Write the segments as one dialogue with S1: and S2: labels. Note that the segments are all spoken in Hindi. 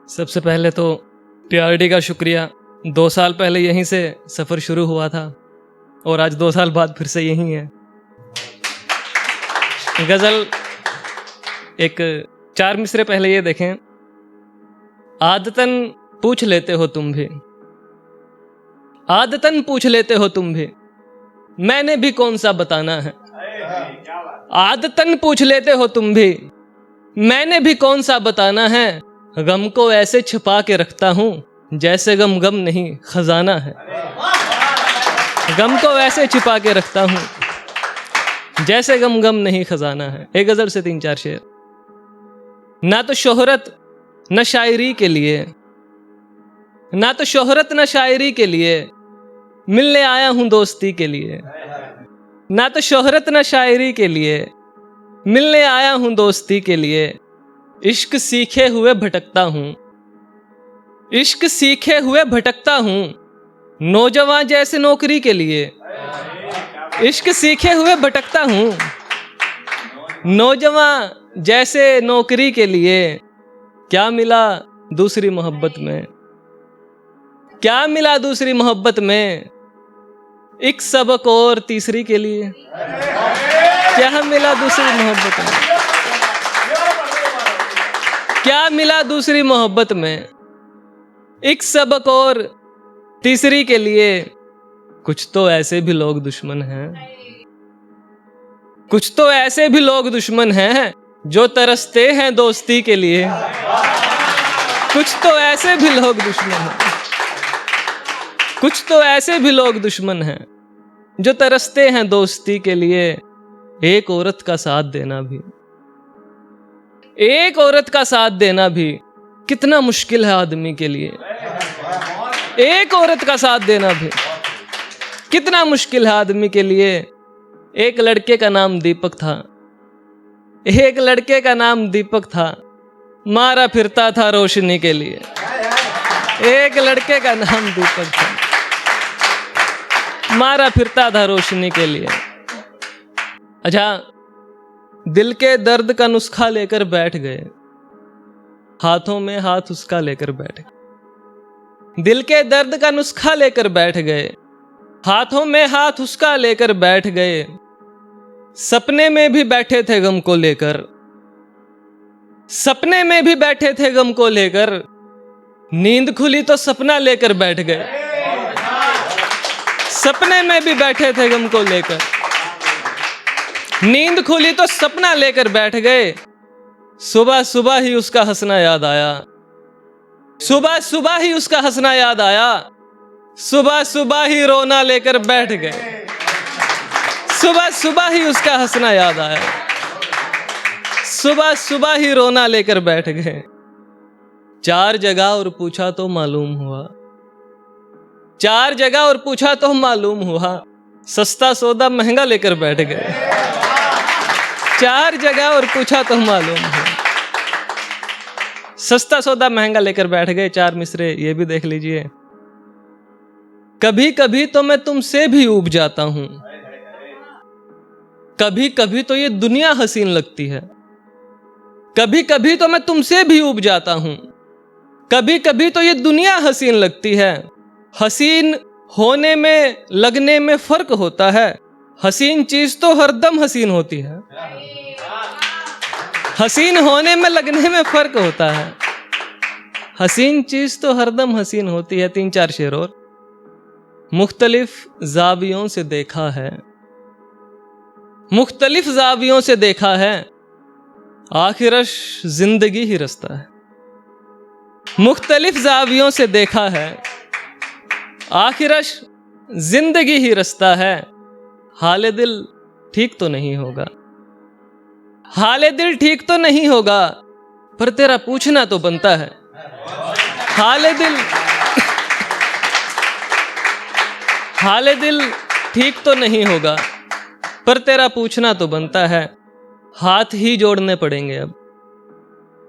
S1: सबसे पहले तो PRD का शुक्रिया। 2 साल पहले यहीं से सफ़र शुरू हुआ था और आज 2 साल बाद फिर से यहीं है। गज़ल एक 4 मिसरे पहले ये देखें। आदतन पूछ लेते हो तुम भी, आदतन पूछ लेते हो तुम भी, मैंने भी कौन सा बताना है। आदतन पूछ लेते हो तुम भी, मैंने भी कौन सा बताना है। गम को ऐसे छिपा के रखता हूँ जैसे गम गम नहीं खजाना है। गम को ऐसे छिपा के रखता हूँ जैसे गम गम नहीं खजाना है। एक गज़ल से 3-4 शेर। ना तो शोहरत न शायरी के लिए, ना तो शोहरत न शायरी के लिए, मिलने आया हूँ दोस्ती के लिए। ना तो शोहरत न शायरी के लिए, मिलने आया हूँ दोस्ती के लिए। इश्क सीखे हुए भटकता हूँ, इश्क सीखे हुए भटकता हूँ, नौजवान जैसे नौकरी के लिए। इश्क सीखे हुए भटकता हूँ, नौजवान जैसे नौकरी के लिए। क्या मिला दूसरी मोहब्बत में, क्या मिला दूसरी मोहब्बत में, एक सबक और तीसरी के लिए। क्या मिला दूसरी मोहब्बत में, क्या मिला दूसरी मोहब्बत में, एक सबक और तीसरी के लिए। कुछ तो ऐसे भी लोग दुश्मन हैं, कुछ तो ऐसे भी लोग दुश्मन हैं जो तरसते हैं दोस्ती के लिए। कुछ तो ऐसे भी लोग दुश्मन हैं, कुछ तो ऐसे भी लोग दुश्मन हैं जो तरसते हैं दोस्ती के लिए। एक औरत का साथ देना भी, एक औरत का साथ देना भी कितना मुश्किल है आदमी के लिए। एक औरत का साथ देना भी कितना मुश्किल है आदमी के लिए। एक लड़के का नाम दीपक था, एक लड़के का नाम दीपक था, मारा फिरता था रोशनी के लिए। एक लड़के का नाम दीपक था, मारा फिरता था रोशनी के लिए। अच्छा, दिल के दर्द का नुस्खा लेकर बैठ गए, हाथों में हाथ उसका लेकर बैठ गए। दिल के दर्द का नुस्खा लेकर बैठ गए, हाथों में हाथ उसका लेकर बैठ गए। सपने में भी बैठे थे गम को लेकर, सपने में भी बैठे थे गम को लेकर। नींद खुली तो सपना लेकर बैठ गए, सपने में भी बैठे थे गम को लेकर। नींद खुली तो सपना लेकर बैठ गए। सुबह सुबह ही उसका हंसना याद आया, सुबह सुबह ही उसका हंसना याद आया। सुबह सुबह ही रोना लेकर बैठ गए, सुबह सुबह ही उसका हंसना याद आया। सुबह सुबह ही रोना लेकर बैठ गए। 4 जगह और पूछा तो मालूम हुआ, 4 जगह और पूछा तो मालूम हुआ, सस्ता सौदा महंगा लेकर बैठ गए। 4 जगह और पूछा तो मालूम हुआ, सस्ता सौदा महंगा लेकर बैठ गए। 4 मिसरे ये भी देख लीजिए। कभी कभी तो मैं तुमसे भी ऊब जाता हूं, कभी कभी तो ये दुनिया हसीन लगती है। कभी कभी तो मैं तुमसे भी ऊब जाता हूं, कभी कभी तो ये दुनिया हसीन लगती है। हसीन होने में लगने में फर्क होता है, हसीन चीज तो हरदम हसीन होती है। हसीन होने में लगने में फर्क होता है, हसीन चीज तो हरदम हसीन होती है। 3-4 शेर और। मुख्तलिफ जावियों से देखा है, मुख्तलिफ जावियों से देखा है, आखिरश जिंदगी ही रास्ता है। मुख्तलिफ जावियों से देखा है, आखिरश जिंदगी ही रास्ता है। हाले दिल ठीक तो नहीं होगा, हाले दिल ठीक तो नहीं होगा, पर तेरा पूछना तो बनता है। हाले दिल हाले दिल ठीक तो नहीं होगा, पर तेरा पूछना तो बनता है। हाथ ही जोड़ने पड़ेंगे अब,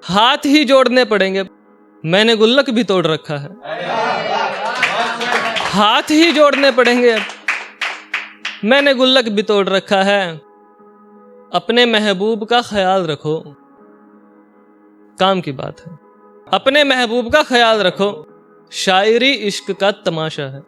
S1: हाथ ही जोड़ने पड़ेंगे। मैंने गुल्लक भी तोड़ रखा है, हाथ ही जोड़ने पड़ेंगे अब, मैंने गुल्लक भी तोड़ रखा है। अपने महबूब का ख्याल रखो, काम की बात है। अपने महबूब का ख्याल रखो, शायरी इश्क का तमाशा है।